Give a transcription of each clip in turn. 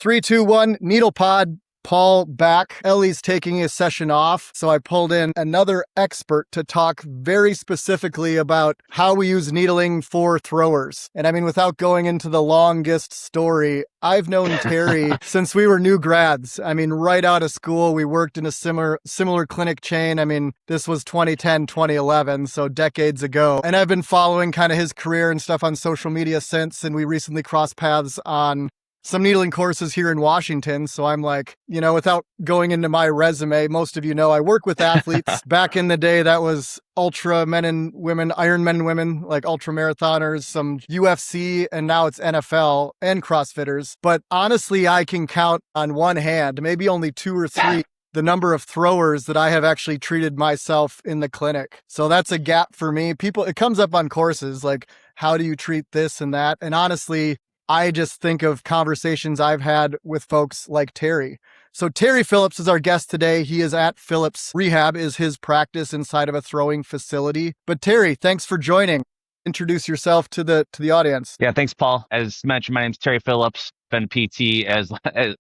Three, two, one, needle pod. Paul back. Ellie's taking his session off, so I pulled in another expert to talk very specifically about how we use needling for throwers. And I mean, without going into the longest story, I've known Terry since we were new grads. I mean, right out of school, we worked in a similar clinic chain. I mean, this was 2010, 2011, so decades ago. And I've been following kind of his career and stuff on social media since, and we recently crossed paths on some needling courses here in Washington. So I'm like, without going into my resume, most of you know I work with athletes. Back in the day, that was ultra men and women, Iron men and women, like ultra marathoners, some UFC, and now it's NFL and CrossFitters. But honestly, I can count on one hand, maybe only two or three, the number of throwers that I have actually treated myself in the clinic. So that's a gap for me. It comes up on courses like, how do you treat this and that? And honestly, I just think of conversations I've had with folks like Terry. So Terry Phillips is our guest today. He is at Phillips. Rehab is his practice inside of a throwing facility. But Terry, thanks for joining. Introduce yourself to the audience. Yeah, thanks, Paul. As mentioned, my name's Terry Phillips. Been PT as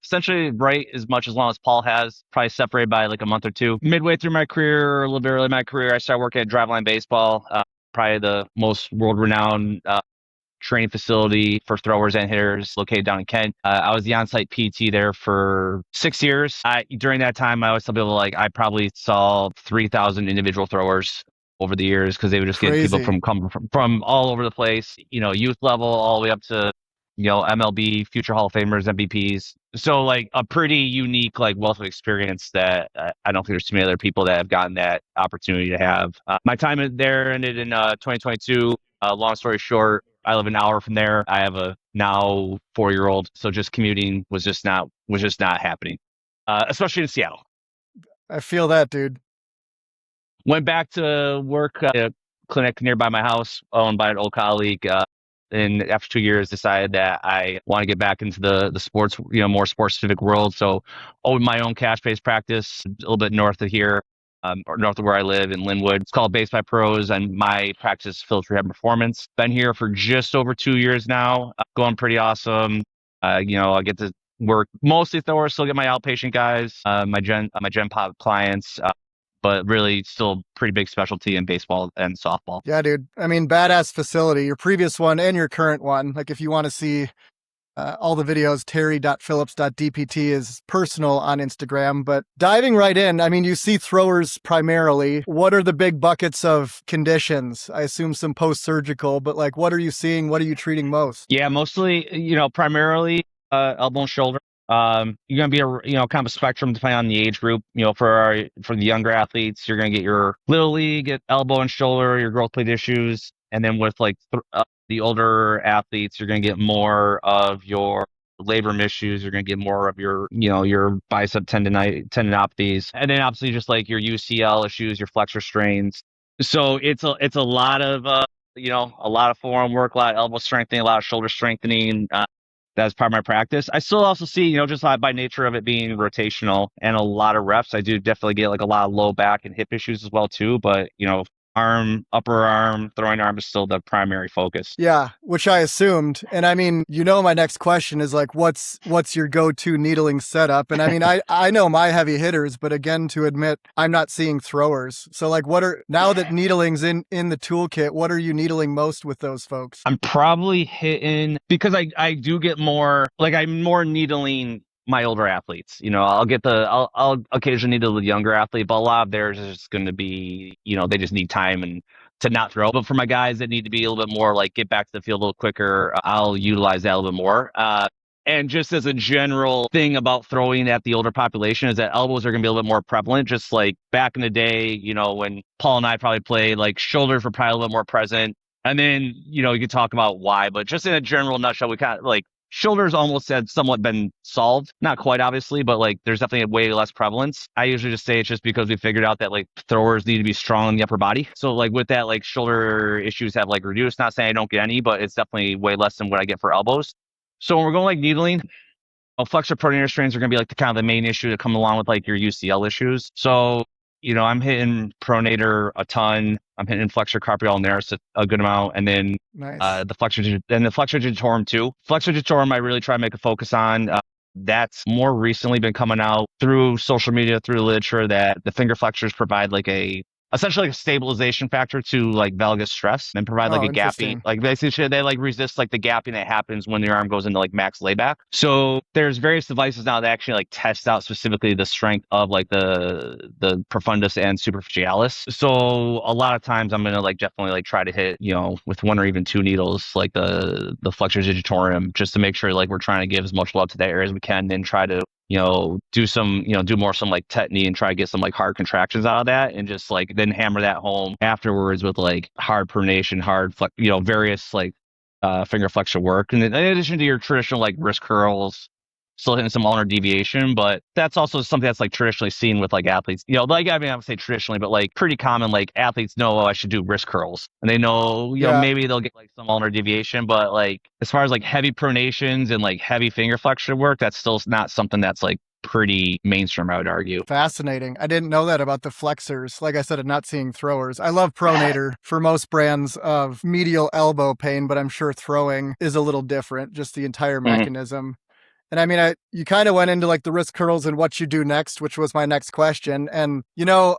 essentially right as much as long as Paul has, probably separated by like a month or two. Midway through my career, a little bit early in my career, I started working at Driveline Baseball, probably the most world-renowned training facility for throwers and hitters located down in Kent. I was the on-site PT there for 6 years. During that time, I always tell people I probably saw 3,000 individual throwers over the years because they would just get people from all over the place, youth level all the way up to, MLB, future Hall of Famers, MVPs. So a pretty unique wealth of experience that I don't think there's too many other people that have gotten that opportunity to have. My time there ended in 2022. Long story short, I live an hour from there. I have a now 4-year-old, so just commuting was just not happening, especially in Seattle. I feel that, dude. Went back to work at a clinic nearby my house, owned by an old colleague. And after 2 years, decided that I want to get back into the sports, more sports specific world. So owned my own cash-based practice a little bit north of here. Or north of where I live in Linwood. It's called Based by Pros, and my practice is Phillips Rehab Performance. Been here for just over 2 years now. Going pretty awesome. I get to work mostly throwers, still get my outpatient guys, my Gen Pop clients, but really still pretty big specialty in baseball and softball. Yeah, dude. I mean, badass facility. Your previous one and your current one. Like if you want to see all the videos, terry.phillips.dpt is personal on Instagram. But diving right in, I mean, you see throwers primarily. What are the big buckets of conditions? I assume some post-surgical, but what are you seeing? What are you treating most? Yeah, mostly, primarily elbow and shoulder. You're going to be kind of a spectrum depending on the age group. For the younger athletes, you're going to get your little league at elbow and shoulder, your growth plate issues. And then with the older athletes, you're going to get more of your labrum issues. You're going to get more of your bicep tendinopathies, and then obviously just your UCL issues, your flexor strains. So it's a lot of a lot of forearm work, a lot of elbow strengthening, a lot of shoulder strengthening. That's part of my practice. I still also see, just by nature of it being rotational and a lot of reps, I do definitely get a lot of low back and hip issues as well too. But arm, upper arm, throwing arm is still the primary focus. Yeah, which I assumed. And I mean, my next question is what's your go-to needling setup? And I mean, I know my heavy hitters, but again, to admit, I'm not seeing throwers. So now that needling's in the toolkit, what are you needling most with those folks? I'm probably hitting, because I do get more, I'm more needling my older athletes. I'll occasionally needle the younger athlete, but a lot of theirs is just going to be, they just need time and to not throw. But for my guys that need to be a little bit more get back to the field a little quicker, I'll utilize that a little bit more. And just as a general thing about throwing at the older population is that elbows are going to be a little bit more prevalent. Just back in the day, when Paul and I probably played, shoulders were probably a little more present. And then, you could talk about why, but just in a general nutshell, we kind of shoulders almost had somewhat been solved. Not quite, obviously, but there's definitely a way less prevalence. I usually just say it's just because we figured out that throwers need to be strong in the upper body. So with that, shoulder issues have reduced. Not saying I don't get any, but it's definitely way less than what I get for elbows. So when we're going needling, flexor pronator strains are going to be the kind of the main issue that come along with your UCL issues. So I'm hitting pronator a ton. I'm hitting flexor carpi ulnaris a good amount, and then nice. the flexor digitorum too. Flexor digitorum, I really try to make a focus on. that's more recently been coming out through social media, through literature, that the finger flexors provide like essentially like a stabilization factor to like valgus stress and provide like Oh, a gapping, interesting. like basically they like resist like the gapping that happens when your arm goes into like max layback. So there's various devices now that actually like test out specifically the strength of like the profundus and superficialis. So a lot of times I'm gonna like definitely like try to hit, with one or even two needles, like the flexor digitorum, just to make sure like we're trying to give as much love to that area as we can, then try to do more some like technique and try to get some like hard contractions out of that, and just like then hammer that home afterwards with like hard pronation, various like finger flexor work. And in addition to your traditional like wrist curls, still hitting some ulnar deviation, but that's also something that's like traditionally seen with like athletes. Like I mean, I would say traditionally, but like pretty common. Like athletes know, oh, I should do wrist curls, and they know, Yeah, maybe they'll get like some ulnar deviation, but like as far as like heavy pronations and like heavy finger flexion work, that's still not something that's like pretty mainstream, I would argue. fascinating. I didn't know that about the flexors. Like I said, I'm not seeing throwers. I love pronator for most brands of medial elbow pain, but I'm sure throwing is a little different, just the entire Mhm. mechanism. And I mean, you kind of went into like the wrist curls and what you do next, which was my next question. And,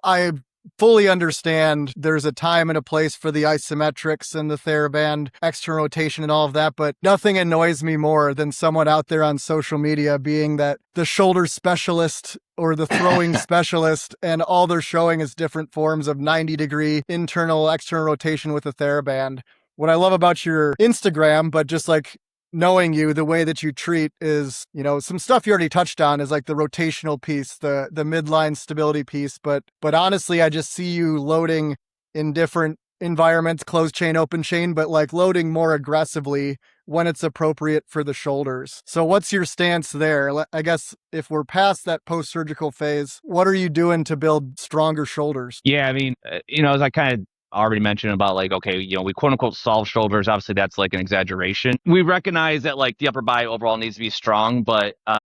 I fully understand there's a time and a place for the isometrics and the TheraBand external rotation and all of that, but nothing annoys me more than someone out there on social media being that the shoulder specialist or the throwing specialist, and all they're showing is different forms of 90-degree internal, external rotation with the TheraBand. What I love about your Instagram, but just like knowing you, the way that you treat is, some stuff you already touched on is like the rotational piece, the midline stability piece. But honestly, I just see you loading in different environments, closed chain, open chain, but like loading more aggressively when it's appropriate for the shoulders. So what's your stance there? I guess if we're past that post-surgical phase, what are you doing to build stronger shoulders? Yeah, I mean, as I kind of already mentioned about like, okay, we quote unquote solve shoulders. Obviously, that's like an exaggeration. We recognize that like the upper body overall needs to be strong, but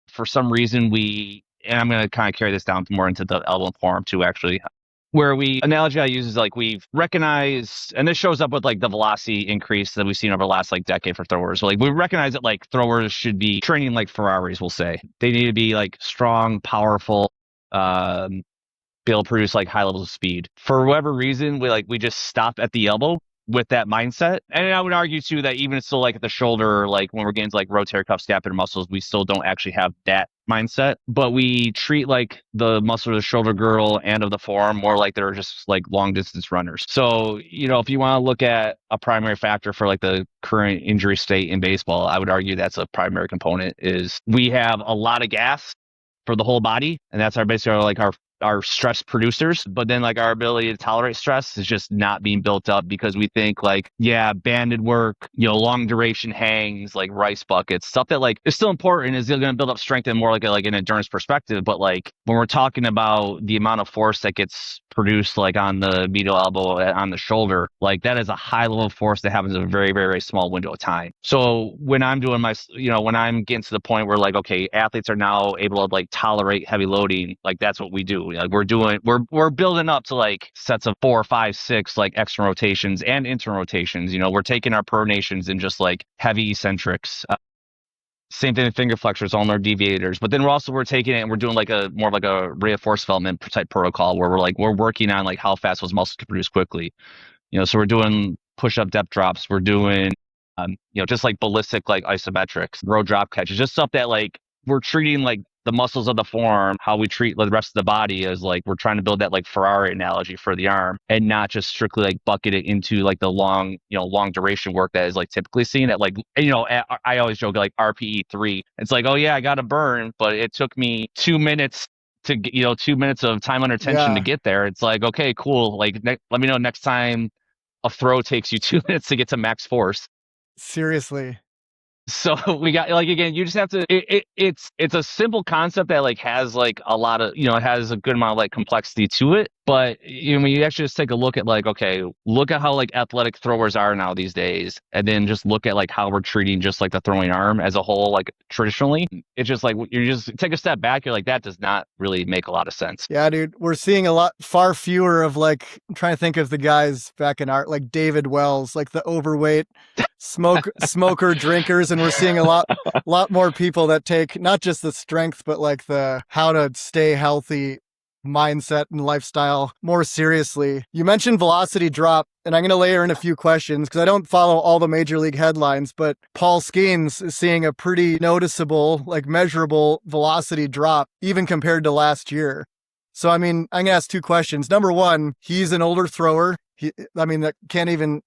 for some reason and I'm going to kind of carry this down more into the elbow and forearm too, actually. Where analogy I use is like we've recognized, and this shows up with like the velocity increase that we've seen over the last like decade for throwers. So like we recognize that like throwers should be training like Ferraris, we'll say. They need to be like strong, powerful, be able to produce like high levels of speed. For whatever reason, we just stop at the elbow with that mindset. And I would argue too that even still like at the shoulder, like when we're getting to like rotator cuff scapular muscles, we still don't actually have that mindset. But we treat like the muscle of the shoulder girdle and of the forearm more like they're just like long distance runners. So, if you want to look at a primary factor for like the current injury state in baseball, I would argue that's a primary component. Is we have a lot of gas for the whole body, and that's basically like our stress producers, but then like our ability to tolerate stress is just not being built up because we think like, yeah, banded work, long duration hangs, like rice buckets, stuff that like is still important, is going to build up strength and more like an endurance perspective. But like when we're talking about the amount of force that gets produced like on the medial elbow, on the shoulder, like that is a high level of force that happens in a very, very, very small window of time. So when I'm doing when I'm getting to the point where like, okay, athletes are now able to like tolerate heavy loading, like that's what we do. Like we're building up to like sets of 4, 5, 6 like external rotations and internal rotations. We're taking our pronations and just like heavy eccentrics. Same thing with finger flexors, ulnar deviators. But then we're taking it and we're doing like a more of like a rate of force development type protocol where we're working on like how fast those muscles can produce quickly. So we're doing push-up depth drops. We're doing, just like ballistic, like isometrics, row drop catches, just stuff that like we're treating like the muscles of the forearm, how we treat the rest of the body, is like we're trying to build that like Ferrari analogy for the arm, and not just strictly like bucket it into like the long duration work that is like typically seen at like, I always joke like RPE 3. It's like, oh yeah, I got to burn, but it took me 2 minutes to get, 2 minutes of time under tension to Yeah, get there. It's like, okay, cool. Like let me know next time a throw takes you 2 minutes to get to max force. seriously. So we got like, again, you just have to, it's a simple concept that like has like a lot of, it has a good amount of like complexity to it. But when you actually just take a look at like, okay, look at how like athletic throwers are now these days, and then just look at like how we're treating just like the throwing arm as a whole, like traditionally, it's just like you just take a step back, you're like, that does not really make a lot of sense. Yeah, dude, we're seeing far fewer of like, I'm trying to think of the guys back in art, like David Wells, like the overweight smoker drinkers, and we're seeing a lot more people that take not just the strength, but like the how to stay healthy mindset and lifestyle more seriously. You mentioned velocity drop, and I'm going to layer in a few questions because I don't follow all the major league headlines, but Paul Skeens is seeing a pretty noticeable, like measurable velocity drop even compared to last year. So, I mean, I'm going to ask two questions. Number one, he's an older thrower. That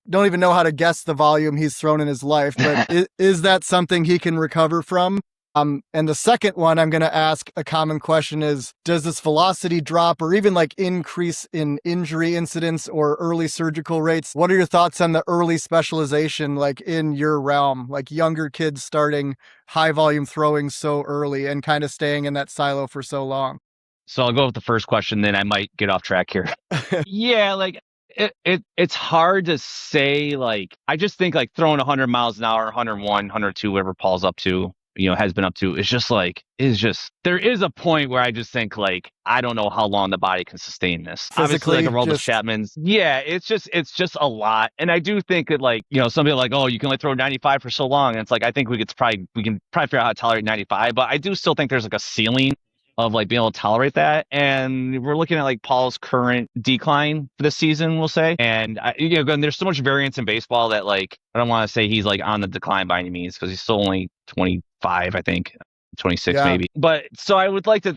don't even know how to guess the volume he's thrown in his life, but is that something he can recover from? And the second one I'm going to ask, a common question is, does this velocity drop or even like increase in injury incidence or early surgical rates? What are your thoughts on the early specialization, like in your realm, like younger kids starting high volume throwing so early and kind of staying in that silo for so long? So I'll go with the first question, then I might get off track here. Yeah, like it's hard to say. Like I just think like throwing 100 miles an hour, 101, 102, whatever Paul's up to, has been up to, is just there is a point where I just think like I don't know how long the body can sustain this. Physically, Obviously, like Aroldis Chapman's, yeah, it's just a lot. And I do think that like some people are like, oh, you can only throw 95 for so long, and it's like I think we can probably figure out how to tolerate 95, but I do still think there's like a ceiling of like being able to tolerate that. And we're looking at like Paul's current decline for this season, we'll say. And again, there's so much variance in baseball that like I don't want to say he's like on the decline by any means because he's still only 25, I think. 26 maybe. But so I would like to,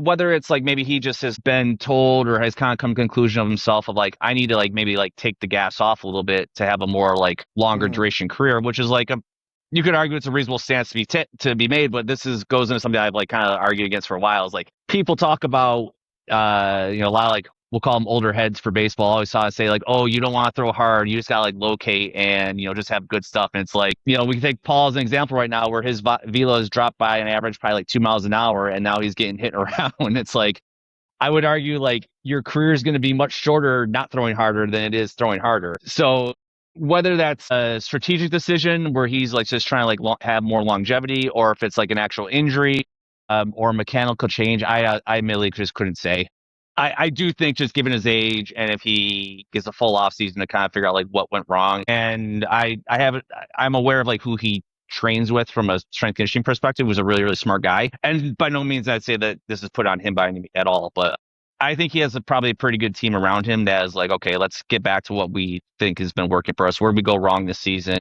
whether it's like maybe he just has been told or has kind of come to the conclusion of himself of like, I need to like maybe like take the gas off a little bit to have a more like longer duration career, which is like you could argue it's a reasonable stance to be made, but this goes into something I've like kind of argued against for a while. Is like people talk about a lot of like we'll call them older heads for baseball. I always saw it say like, oh, you don't want to throw hard, you just gotta like locate and just have good stuff. And it's like we can take Paul as an example right now where his velo has dropped by an average probably like 2 miles an hour, and now he's getting hit around. And it's like I would argue like your career is going to be much shorter not throwing harder than it is throwing harder. So whether that's a strategic decision where he's like just trying to like have more longevity, or if it's like an actual injury or a mechanical change, I admittedly just couldn't say. I do think just given his age and if he gets a full off season to kind of figure out like what went wrong, and I'm aware of like who he trains with from a strength conditioning perspective, was a really, really smart guy. And by no means I'd say that this is put on him by any at all, but I think he has probably a pretty good team around him that is like, okay, let's get back to what we think has been working for us. Where did we go wrong this season?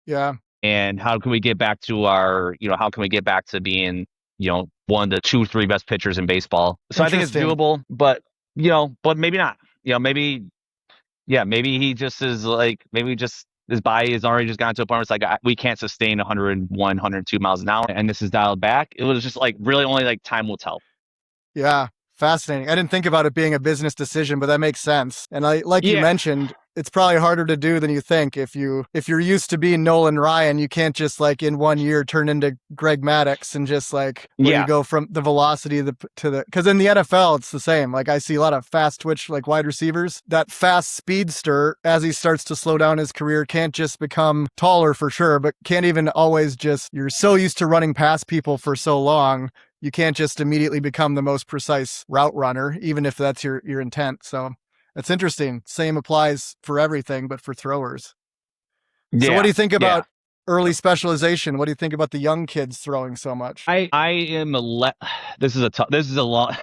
Yeah. And how can we get back to how can we get back to being, one of the 2-3 best pitchers in baseball? So I think it's doable, but maybe not. Maybe he just is like, maybe just his body has already just gotten to a point where it's like, we can't sustain 101, 102 miles an hour, and this is dialed back. It was just like really only like time will tell. Yeah. Fascinating. I didn't think about it being a business decision, but that makes sense. And you mentioned, it's probably harder to do than you think. If you're used to being Nolan Ryan, you can't just like in 1 year turn into Greg Maddux and just like you go from the velocity because in the NFL it's the same. Like I see a lot of fast twitch like wide receivers. That fast speedster, as he starts to slow down his career, can't just become taller for sure, but can't even always you're so used to running past people for so long. You can't just immediately become the most precise route runner, even if that's your intent. So that's interesting. Same applies for everything, but for throwers. So what do you think about early specialization? What do you think about the young kids throwing so much? I am this is a long,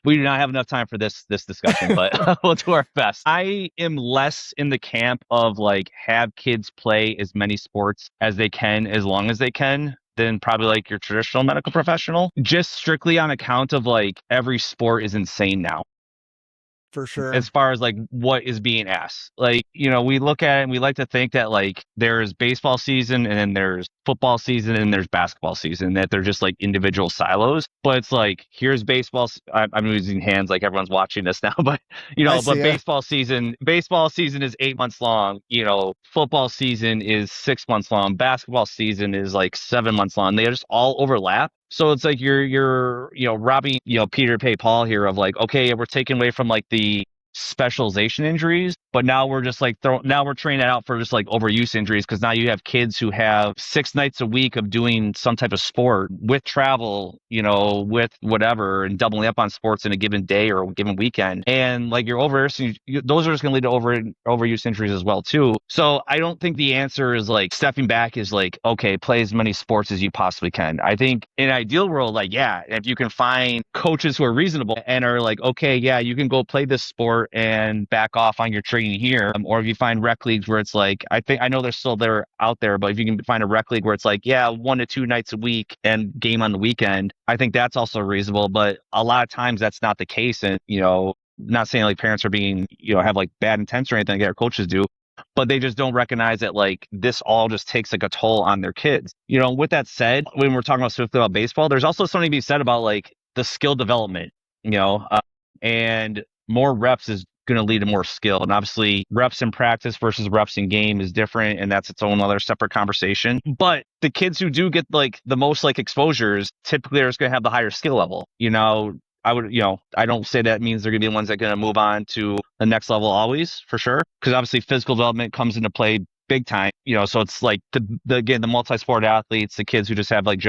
we do not have enough time for this discussion, but we'll do our best. I am less in the camp of like have kids play as many sports as they can, as long as they can, than probably like your traditional medical professional, just strictly on account of like every sport is insane now. For sure. As far as like what is being asked, like, we look at it and we like to think that like there's baseball season and then there's football season and there's basketball season, that they're just like individual silos. But it's like, here's baseball. I'm using hands like everyone's watching this now, but I but see ya. baseball season is 8 months long. Football season is 6 months long. Basketball season is like 7 months long. They just all overlap. So it's like you're robbing, Peter to pay Paul here of like, okay, we're taking away from like the specialization injuries, but now we're just like now we're training it out for just like overuse injuries, because now you have kids who have 6 nights a week of doing some type of sport with travel, with whatever, and doubling up on sports in a given day or a given weekend, and like you're those are just going to lead to overuse injuries as well too. So I don't think the answer is like stepping back is like, okay, play as many sports as you possibly can. I think in an ideal world, like, yeah, if you can find coaches who are reasonable and are like, okay, yeah, you can go play this sport and back off on your training here. Or if you find rec leagues where it's like, I know they're out there, but if you can find a rec league where it's like, yeah, 1 to 2 nights a week and game on the weekend, I think that's also reasonable. But a lot of times that's not the case. And, not saying like parents are being, have like bad intents or anything like our coaches do, but they just don't recognize that like this all just takes like a toll on their kids. With that said, when we're talking about specifically about baseball, there's also something to be said about like the skill development, and more reps is going to lead to more skill. And obviously reps in practice versus reps in game is different. And that's its own other separate conversation. But the kids who do get like the most like exposures typically are going to have the higher skill level. I don't say that means they're going to be the ones that are going to move on to the next level always, for sure. Because obviously physical development comes into play big time, so it's like the multi-sport athletes, the kids who just have like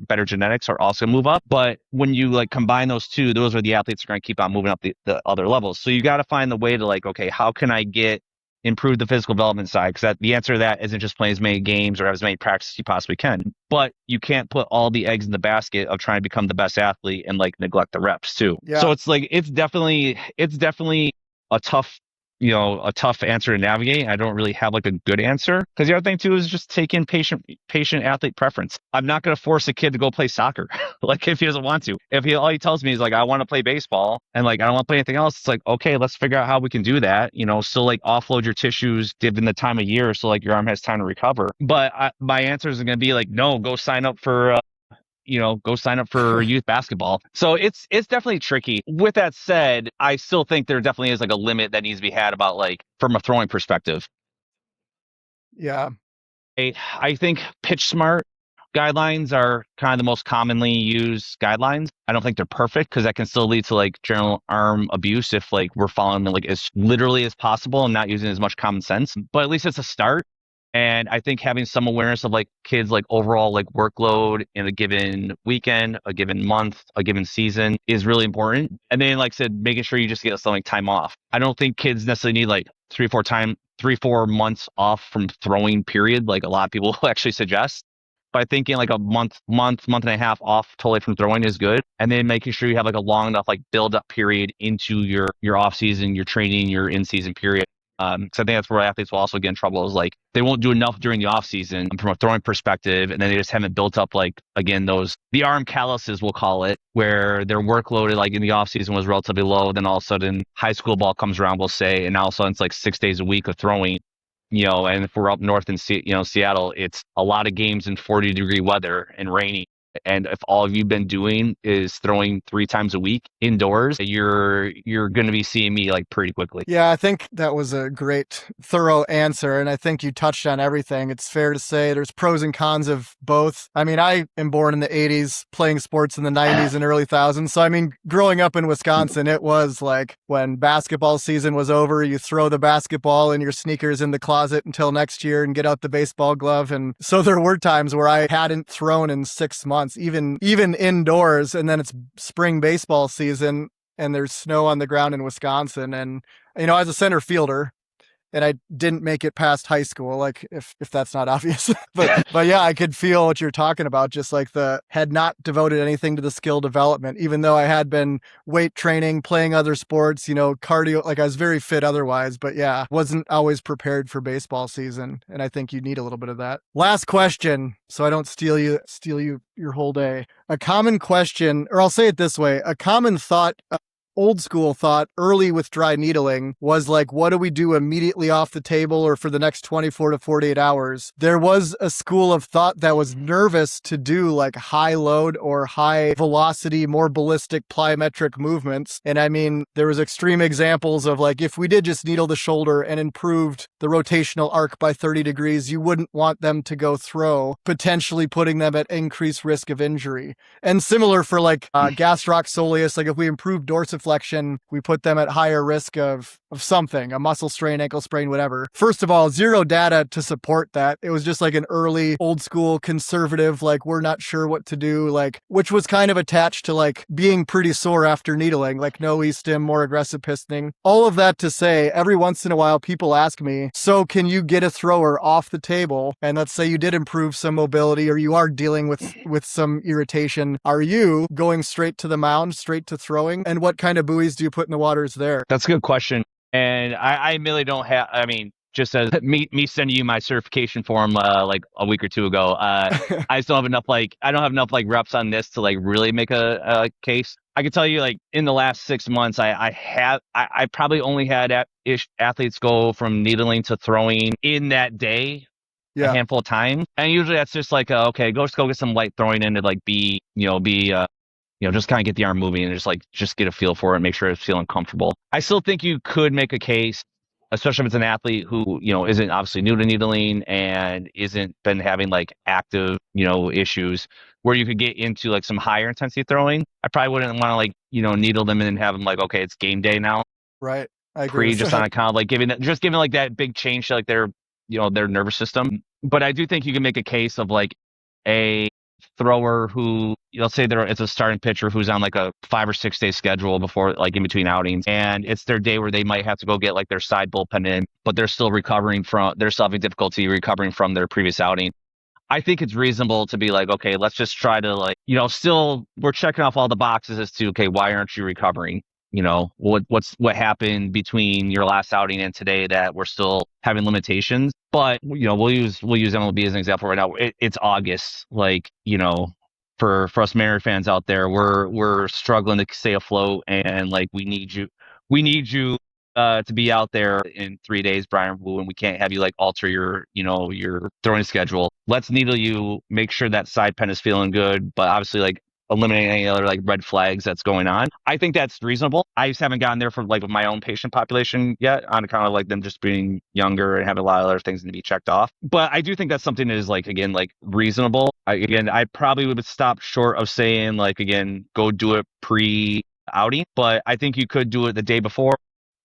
better genetics are also move up. But when you like combine those two, those are the athletes who are going to keep on moving up the other levels. So you got to find the way to like, okay, how can I improve the physical development side? Because the answer to that isn't just playing as many games or have as many practices as you possibly can. But you can't put all the eggs in the basket of trying to become the best athlete and like neglect the reps too. Yeah. So it's like it's definitely a tough answer to navigate. I don't really have like a good answer, because the other thing too is just take in patient athlete preference. I'm not going to force a kid to go play soccer like if he doesn't want to. If all he tells me is like, I want to play baseball and like I don't want to play anything else, it's like, okay, let's figure out how we can do that. Still like offload your tissues given the time of year, so like your arm has time to recover. But my answer is going to be like, no, go sign up for youth basketball. So it's definitely tricky. With that said, I still think there definitely is like a limit that needs to be had about like from a throwing perspective. Yeah. I think pitch smart guidelines are kind of the most commonly used guidelines. I don't think they're perfect, because that can still lead to like general arm abuse if like we're following them like as literally as possible and not using as much common sense. But at least it's a start. And I think having some awareness of like kids like overall like workload in a given weekend, a given month, a given season is really important. And then like I said, making sure you just get some like time off. I don't think kids necessarily need like 3-4 months off from throwing, period, like a lot of people actually suggest. But thinking like a month and a half off totally from throwing is good. And then making sure you have like a long enough like build up period into your off season, your training, your in season period. Because I think that's where athletes will also get in trouble, is like they won't do enough during the off season from a throwing perspective, and then they just haven't built up like, again, the arm calluses, we'll call it, where their workload like in the off season was relatively low. Then all of a sudden high school ball comes around, we'll say, and all of a sudden it's like 6 days a week of throwing. And if we're up north in Seattle, it's a lot of games in 40-degree weather and rainy. And if all you've been doing is throwing 3 times a week indoors, you're going to be seeing me like pretty quickly. Yeah, I think that was a great, thorough answer. And I think you touched on everything. It's fair to say there's pros and cons of both. I mean, I am born in the 80s, playing sports in the 90s and early thousands. So, I mean, growing up in Wisconsin, it was like when basketball season was over, you throw the basketball and your sneakers in the closet until next year and get out the baseball glove. And so there were times where I hadn't thrown in 6 months. Even indoors, and then it's spring baseball season and there's snow on the ground in Wisconsin. And, as a center fielder, and I didn't make it past high school, like if that's not obvious, but yeah, I could feel what you're talking about. Just like had not devoted anything to the skill development, even though I had been weight training, playing other sports, cardio, like I was very fit otherwise, but yeah, wasn't always prepared for baseball season. And I think you need a little bit of that. Last question, so I don't steal you your whole day. A common question, or I'll say it this way, a common thought old school thought early with dry needling was like, what do we do immediately off the table or for the next 24 to 48 hours? There was a school of thought that was nervous to do like high load or high velocity, more ballistic plyometric movements. And I mean, there was extreme examples of like, if we did just needle the shoulder and improved the rotational arc by 30 degrees, you wouldn't want them to go throw, potentially putting them at increased risk of injury. And similar for like gastroc soleus, like if we improve dorsiflexion, we put them at higher risk of something, a muscle strain, ankle sprain, whatever. First of all, zero data to support that. It was just like an early old school conservative, like we're not sure what to do, like, which was kind of attached to like being pretty sore after needling, like no e-stim, more aggressive pistoning. All of that to say, every once in a while, people ask me, so can you get a thrower off the table? And let's say you did improve some mobility or you are dealing with some irritation. Are you going straight to the mound, straight to throwing? And what kind of buoys do you put in the waters there? That's a good question. And I really don't have, I mean, just as me sending you my certification form like a week or two ago, I just don't have enough, like, I don't have enough like reps on this to like really make a case. I can tell you like in the last 6 months, I probably only had athletes go from needling to throwing in that day. A handful of times. And usually that's just like, okay, just go get some light throwing in to like just kind of get the arm moving and just get a feel for it and make sure it's feeling comfortable. I still think you could make a case, especially if it's an athlete who, isn't obviously new to needling and isn't been having like active, issues where you could get into like some higher intensity throwing. I probably wouldn't want to like, needle them and then have them like, okay, it's game day now. Right. I agree. Just on account of like giving like that big change to like their nervous system. But I do think you can make a case of like a thrower who, let's say it's a starting pitcher who's on like a 5 or 6 day schedule before, like in between outings, and it's their day where they might have to go get like their side bullpen in, but they're still having difficulty recovering from their previous outing. I think it's reasonable to be like, okay, let's just try to like, still we're checking off all the boxes as to, okay, why aren't you recovering? What happened between your last outing and today that we're still having limitations. But we'll use MLB as an example right now. It's August, like for us Mariner fans out there, we're struggling to stay afloat, and like we need you to be out there in 3 days, Brian, and we can't have you like alter your throwing schedule. Let's needle you, make sure that side pen is feeling good, but obviously like eliminating any other like red flags that's going on. I think that's reasonable. I just haven't gotten there for like with my own patient population yet, on account of like them just being younger and having a lot of other things to be checked off. But I do think that's something that is like, again, like reasonable. I probably would stop short of saying like, again, go do it pre-outing, but I think you could do it the day before,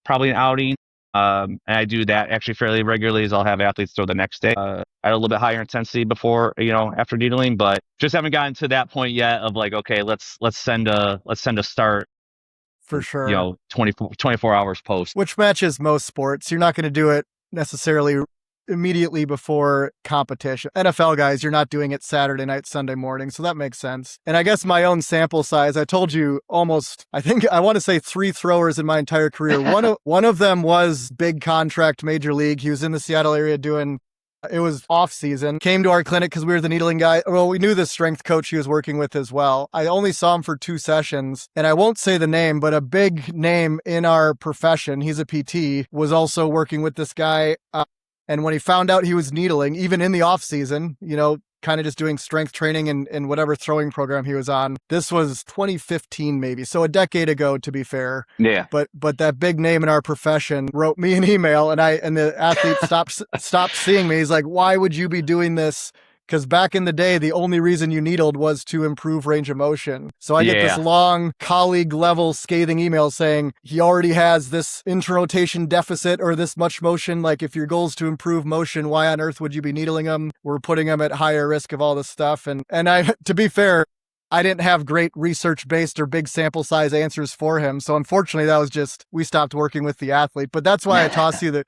probably an outing. And I do that actually fairly regularly, as I'll have athletes throw the next day at a little bit higher intensity before, after needling, but just haven't gotten to that point yet of like, okay, let's send a start for sure, 24 hours post, which matches most sports. You're not going to do it necessarily immediately before competition. NFL guys, you're not doing it Saturday night, Sunday morning. So that makes sense. And I guess my own sample size, I told you I want to say 3 throwers in my entire career. One of them was big contract major league. He was in the Seattle area it was off season, came to our clinic because we were the needling guy. Well, we knew the strength coach he was working with as well. I only saw him for 2 sessions, and I won't say the name, but a big name in our profession, he's a PT, was also working with this guy. And when he found out he was needling, even in the off season, kind of just doing strength training and whatever throwing program he was on. This was 2015 maybe, so a decade ago, to be fair. Yeah. But that big name in our profession wrote me an email, and the athlete stopped seeing me. He's like, "Why would you be doing this?" Because back in the day, the only reason you needled was to improve range of motion. So I get this long colleague level scathing email saying he already has this inter-rotation deficit or this much motion. Like, if your goal is to improve motion, why on earth would you be needling him? We're putting him at higher risk of all this stuff. And to be fair, I didn't have great research-based or big sample size answers for him. So unfortunately, that was just, we stopped working with the athlete. But that's why I toss you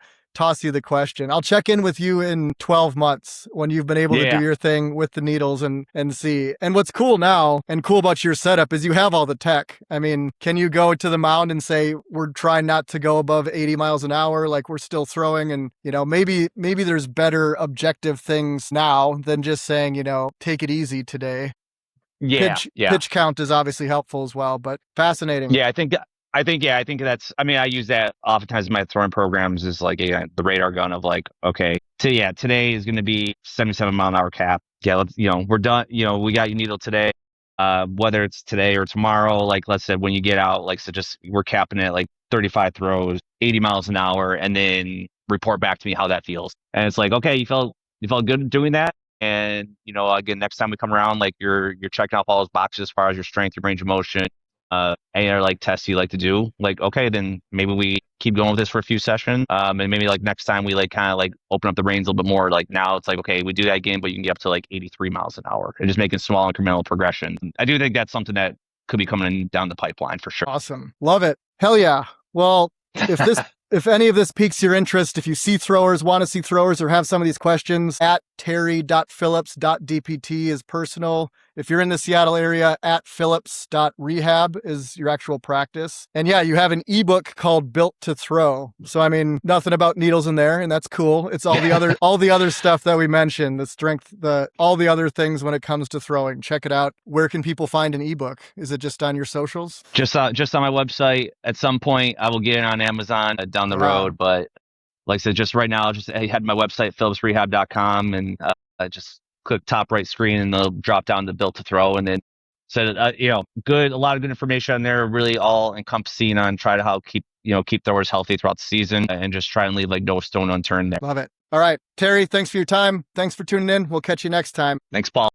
the question. I'll check in with you in 12 months when you've been able to do your thing with the needles and see. And what's cool now and cool about your setup is you have all the tech. I mean, can you go to the mound and say, we're trying not to go above 80 miles an hour, like we're still throwing, and, maybe there's better objective things now than just saying, take it easy today. Pitch count is obviously helpful as well, but fascinating. Yeah, I think I think that's. I mean, I use that oftentimes in my throwing programs is like the radar gun of like, okay, today is going to be 77-mile-an-hour cap. Yeah, we're done. We got your needle today. Whether it's today or tomorrow, like let's say when you get out, like so just we're capping it at like 35 throws, 80 miles an hour, and then report back to me how that feels. And it's like, okay, you felt good doing that. And again, next time we come around, like you're checking off all those boxes as far as your strength, your range of motion, any other like tests you like to do. Like, okay, then maybe we keep going with this for a few sessions. And maybe like next time we like kind of like open up the reins a little bit more. Like now it's like, okay, we do that again, but you can get up to like 83 miles an hour and just making small incremental progression. I do think that's something that could be coming down the pipeline for sure. Awesome. Love it. Hell yeah. Well, if any of this piques your interest, if you see throwers, want to see throwers, or have some of these questions, at terry.phillips.dpt is personal. If you're in the Seattle area, at phillips.rehab is your actual practice. And yeah, you have an ebook called Built to Throw. So I mean, nothing about needles in there, and that's cool. It's all the other stuff that we mentioned, the strength, all the other things when it comes to throwing. Check it out. Where can people find an ebook? Is it just on your socials? Just on my website. At some point, I will get it on Amazon down the road. But like I said, just right now, I had my website, phillipsrehab.com, and just click top right screen and they'll drop down to Built to Throw. And then a lot of good information on there, really all encompassing on try to keep throwers healthy throughout the season and just try and leave like no stone unturned there. Love it. All right, Terry, thanks for your time. Thanks for tuning in. We'll catch you next time. Thanks, Paul.